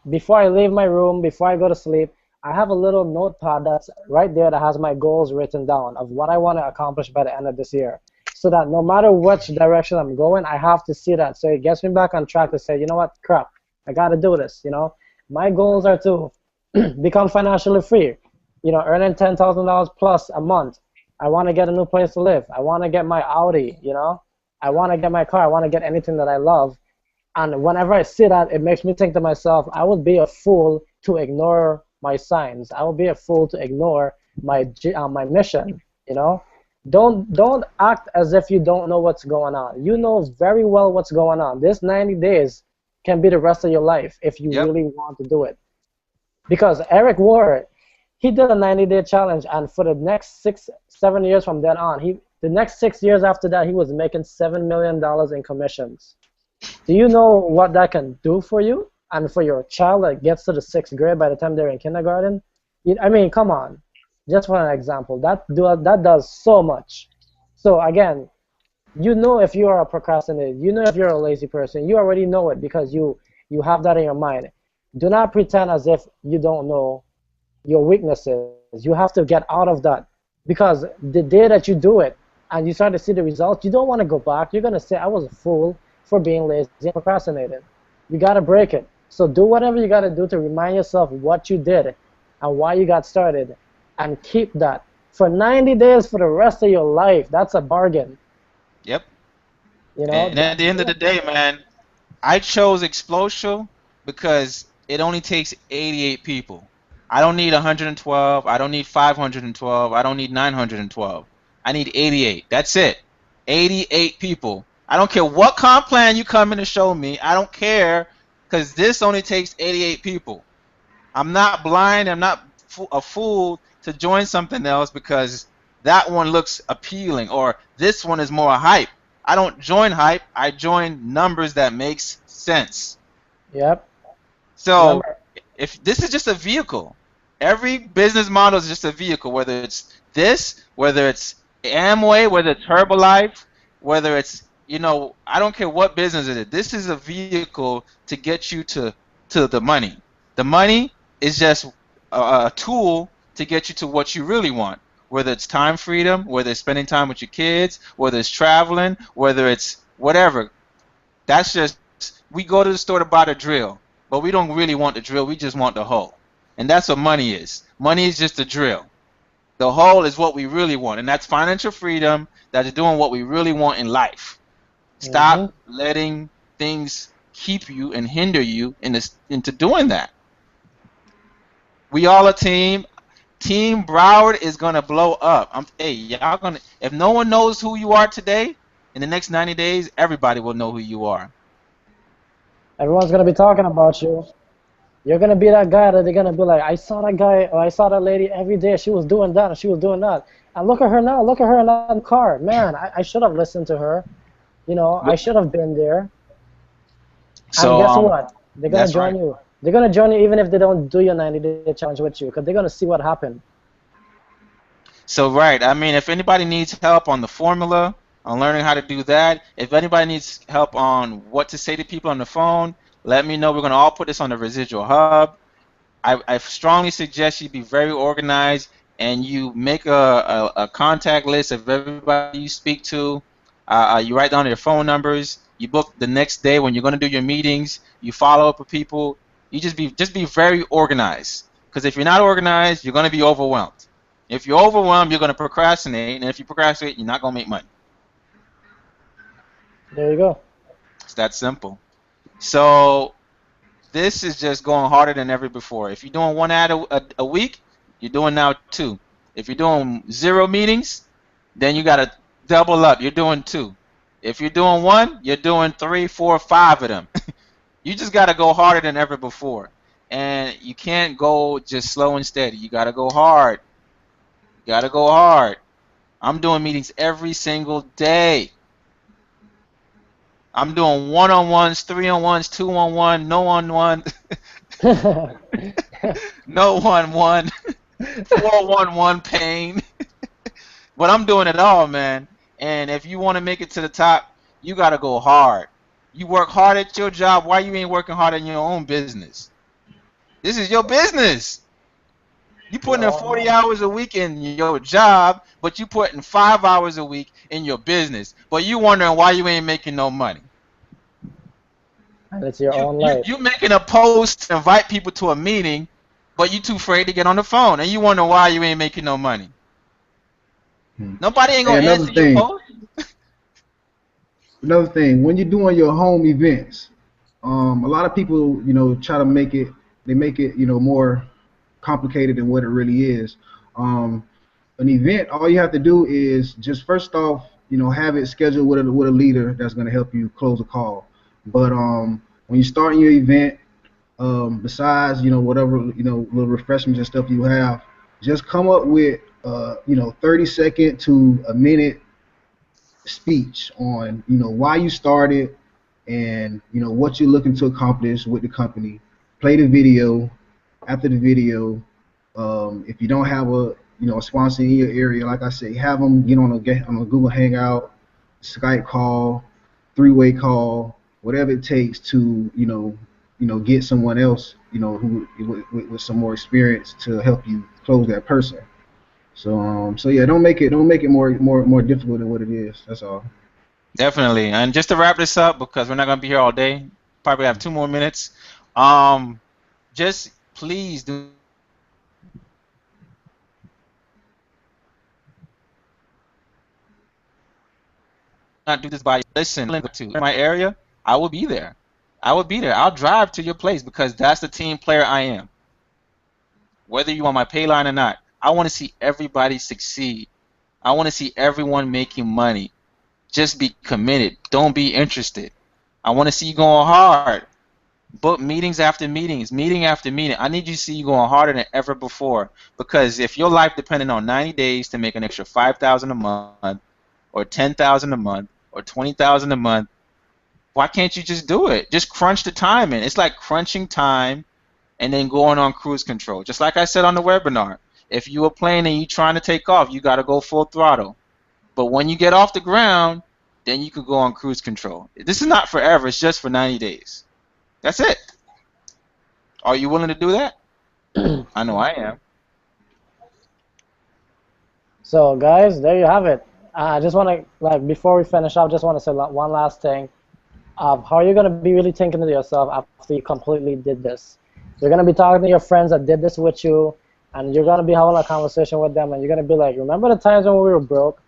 before I leave my room, before I go to sleep, I have a little notepad that's right there that has my goals written down of what I want to accomplish by the end of this year. So that no matter which direction I'm going, I have to see that. So it gets me back on track to say, you know what, crap, I got to do this, My goals are to become financially free, earning $10,000 plus a month. I want to get a new place to live. I want to get my Audi, I want to get my car. I want to get anything that I love. And whenever I see that, it makes me think to myself, I would be a fool to ignore my signs. I would be a fool to ignore my mission, Don't act as if you don't know what's going on. You know very well what's going on. This 90 days can be the rest of your life if you really want to do it. Because Eric Ward, he did a 90-day challenge, and for the next 6-7 years from then on, the next 6 years after that, he was making $7 million in commissions. Do you know what that can do for you and for your child that gets to the 6th grade by the time they're in kindergarten? I mean, come on. Just for an example, that does so much. So again, if you are a procrastinator, if you're a lazy person, you already know it because you have that in your mind. Do not pretend as if you don't know your weaknesses. You have to get out of that, because the day that you do it and you start to see the results, you don't want to go back. You're going to say, I was a fool for being lazy and procrastinating. You got to break it. So do whatever you got to do to remind yourself what you did and why you got started. And keep that for 90 days for the rest of your life. That's a bargain. Yep. And at the end of the day, man, I chose Explosial because it only takes 88 people. I don't need 112. I don't need 512. I don't need 912. I need 88. That's it. 88 people. I don't care what comp plan you come in to show me. I don't care, because this only takes 88 people. I'm not blind. I'm not a fool to join something else because that one looks appealing or this one is more hype. I don't join hype. I join numbers that makes sense. Yep. So if this is just a vehicle, every business model is just a vehicle, whether it's this, whether it's Amway, whether it's Herbalife, whether it's, I don't care what business it is. This is a vehicle to get you to the money. The money is just a tool to get you to what you really want, whether it's time freedom, whether it's spending time with your kids, whether it's traveling, whether it's whatever. That's just, we go to the store to buy the drill, but we don't really want the drill, we just want the hole. And that's what money is. Money is just a drill. The hole is what we really want, and that's financial freedom, that's doing what we really want in life. Stop letting things keep you and hinder you into doing that. We all a team. Team Broward is gonna blow up. Y'all gonna. If no one knows who you are today, in the next 90 days, everybody will know who you are. Everyone's gonna be talking about you. You're gonna be that guy that they're gonna be like, I saw that guy or I saw that lady every day. She was doing that and she was doing that. And look at her now. Look at her in that car. Man, I should have listened to her. You know, I should have been there. And So guess what? They're gonna that's join right. you. They're gonna join you even if they don't do your 90-day challenge with you, because they're gonna see what happened. So right, I mean, if anybody needs help on the formula, on learning how to do that, if anybody needs help on what to say to people on the phone, let me know. We're gonna all put this on the Residual Hub. I strongly suggest you be very organized and you make a contact list of everybody you speak to. You write down their phone numbers. You book the next day when you're going to do your meetings. You follow up with people. You just be very organized. Because if you're not organized, you're going to be overwhelmed. If you're overwhelmed, you're going to procrastinate, and if you procrastinate, you're not going to make money. There you go. It's that simple. So this is just going harder than ever before. If you're doing one ad a week, you're doing now two. If you're doing 0 meetings, then you got to double up. You're doing 2. If you're doing 1, you're doing 3, 4, 5 of them. You just got to go harder than ever before. And you can't go just slow and steady. You got to go hard. You got to go hard. I'm doing meetings every single day. I'm doing 1-on-1s, 3-on-1s, 2-on-1, no on one, no 1-1, 4-1-1 pain. But I'm doing it all, man. And if you want to make it to the top, you got to go hard. You work hard at your job. Why you ain't working hard in your own business? This is your business. You putting in 40 hours a week in your job, but you putting 5 hours a week in your business. But you wondering why you ain't making no money. And it's your own life. You making a post to invite people to a meeting, but you too afraid to get on the phone, and you wonder why you ain't making no money. Nobody ain't gonna answer your post. Another thing, when you're doing your home events, a lot of people, try to make it. They make it, more complicated than what it really is. An event, all you have to do is just first off, have it scheduled with a leader that's going to help you close a call. But when you're starting your event, besides whatever little refreshments and stuff you have, just come up with 30-second to a minute speech on why you started and what you're looking to accomplish with the company. Play the video. After the video, if you don't have a sponsor in your area, like I say, have them get on a Google Hangout, Skype call, 3-way call, whatever it takes to get someone else who with some more experience to help you close that person. So yeah, don't make it more difficult than what it is. That's all. Definitely. And just to wrap this up, because we're not gonna be here all day, probably have 2 more minutes. Just please do not do this by listen to my area. I will be there. I'll drive to your place because that's the team player I am. Whether you on my pay line or not, I want to see everybody succeed. I want to see everyone making money. Just be committed. Don't be interested. I want to see you going hard. Book meetings after meetings, meeting after meeting. I need you to see you going harder than ever before. Because if your life depended on 90 days to make an extra $5,000 a month, or $10,000 a month, or $20,000 a month, why can't you just do it? Just crunch the time in. It's like crunching time and then going on cruise control. Just like I said on the webinar, if you a plane and you trying to take off, you got to go full throttle. But when you get off the ground, then you could go on cruise control. This is not forever. It's just for 90 days. That's it. Are you willing to do that? I know I am. So guys, there you have it. I just want to, before we finish up, just want to say one last thing. How are you going to be really thinking to yourself after you completely did this? You're going to be talking to your friends that did this with you, and you're going to be having a conversation with them, and you're going to be like, remember the times when we were broke?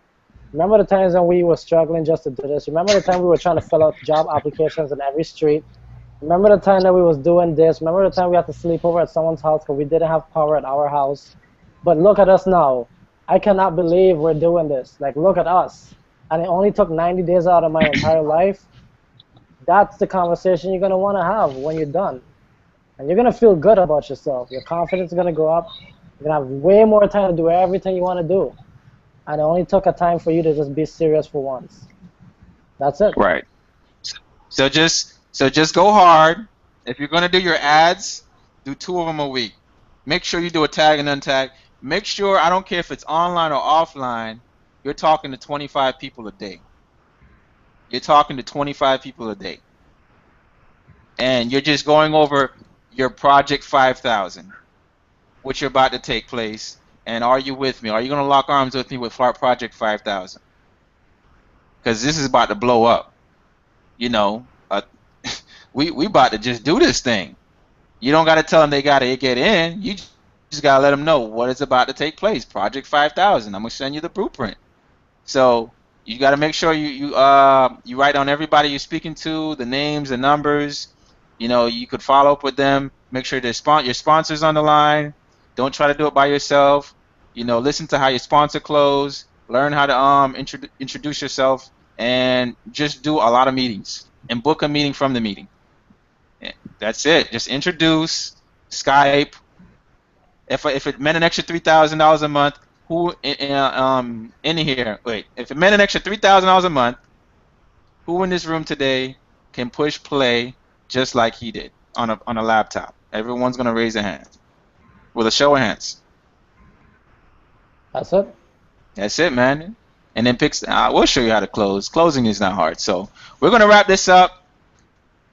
Remember the times when we were struggling just to do this? Remember the time we were trying to fill out job applications in every street? Remember the time that we was doing this? Remember the time we had to sleep over at someone's house because we didn't have power at our house? But look at us now. I cannot believe we're doing this. Like, look at us. And it only took 90 days out of my entire life. That's the conversation you're going to want to have when you're done. And you're going to feel good about yourself. Your confidence is going to go up. You're going to have way more time to do everything you want to do. And it only took a time for you to just be serious for once. That's it. Right. So just go hard. If you're gonna do your ads, do 2 of them a week. Make sure you do a tag and untag. Make sure, I don't care if it's online or offline, you're talking to 25 people a day. You're talking to 25 people a day. And you're just going over your Project 5000, which you're about to take place. And are you with me? Are you going to lock arms with me with Project 5000? Because this is about to blow up. You know, we about to just do this thing. You don't got to tell them they got to get in. You just got to let them know what is about to take place. Project 5000. I'm going to send you the blueprint. So you got to make sure you write down everybody you're speaking to, the names, the numbers. You know, you could follow up with them. Make sure your sponsor's on the line. Don't try to do it by yourself. You know, listen to how your sponsor close. Learn how to introduce yourself, and just do a lot of meetings and book a meeting from the meeting. Yeah, that's it. Just introduce, Skype. If it meant an extra $3,000 a month, who in here? Wait, if it meant an extra $3,000 a month, who in this room today can push play just like he did on a laptop? Everyone's gonna raise their hand with a show of hands. That's it. That's it, man. And then we'll show you how to close. Closing is not hard. So we're gonna wrap this up.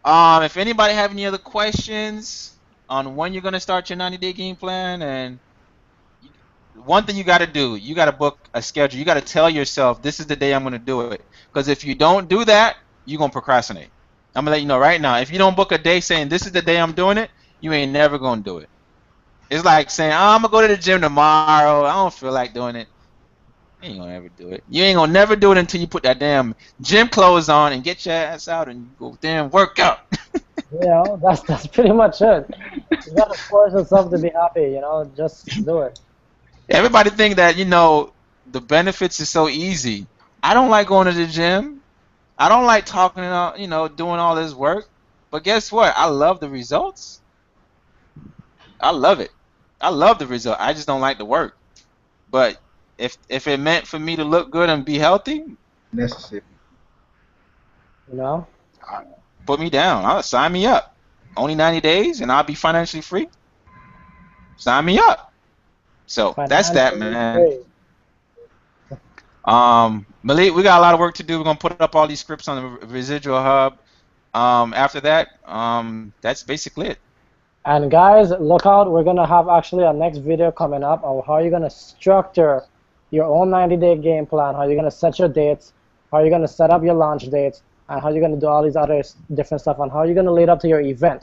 If anybody have any other questions on when you're gonna start your 90-day game plan, and one thing you got to do, you got to book a schedule. You got to tell yourself, this is the day I'm gonna do it. Because if you don't do that, you're gonna procrastinate. I'm gonna let you know right now. If you don't book a day saying this is the day I'm doing it, you ain't never gonna do it. It's like saying, I'm gonna go to the gym tomorrow. I don't feel like doing it. You ain't gonna ever do it. You ain't gonna never do it until you put that damn gym clothes on and get your ass out and go damn work out. You know, that's pretty much it. You gotta force yourself to be happy. You know, just do it. Everybody think that, you know, the benefits is so easy. I don't like going to the gym. I don't like talking, you know, doing all this work. But guess what? I love the results. I love it. I love the result. I just don't like the work. But if it meant for me to look good and be healthy, Necessary. You know. put me down. Sign me up. Only 90 days and I'll be financially free. Sign me up. So that's that, man. Malik, we got a lot of work to do. We're gonna put up all these scripts on the Residual Hub. After that, that's basically it. And guys, look out. We're gonna have actually our next video coming up on how you're gonna structure your own 90-day game plan, how you're gonna set your dates, how you're gonna set up your launch dates, and how you're gonna do all these other different stuff, and how you're gonna lead up to your event.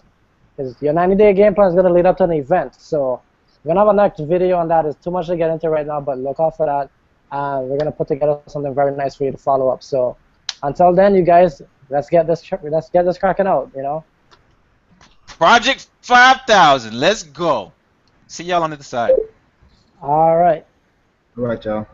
Because your 90-day game plan is gonna lead up to an event. So we're gonna have a next video on that. It's too much to get into right now, but look out for that. We're gonna put together something very nice for you to follow up. So until then, you guys, let's get this cracking out. You know. Project 5000. Let's go. See y'all on the other side. All right. All right, y'all.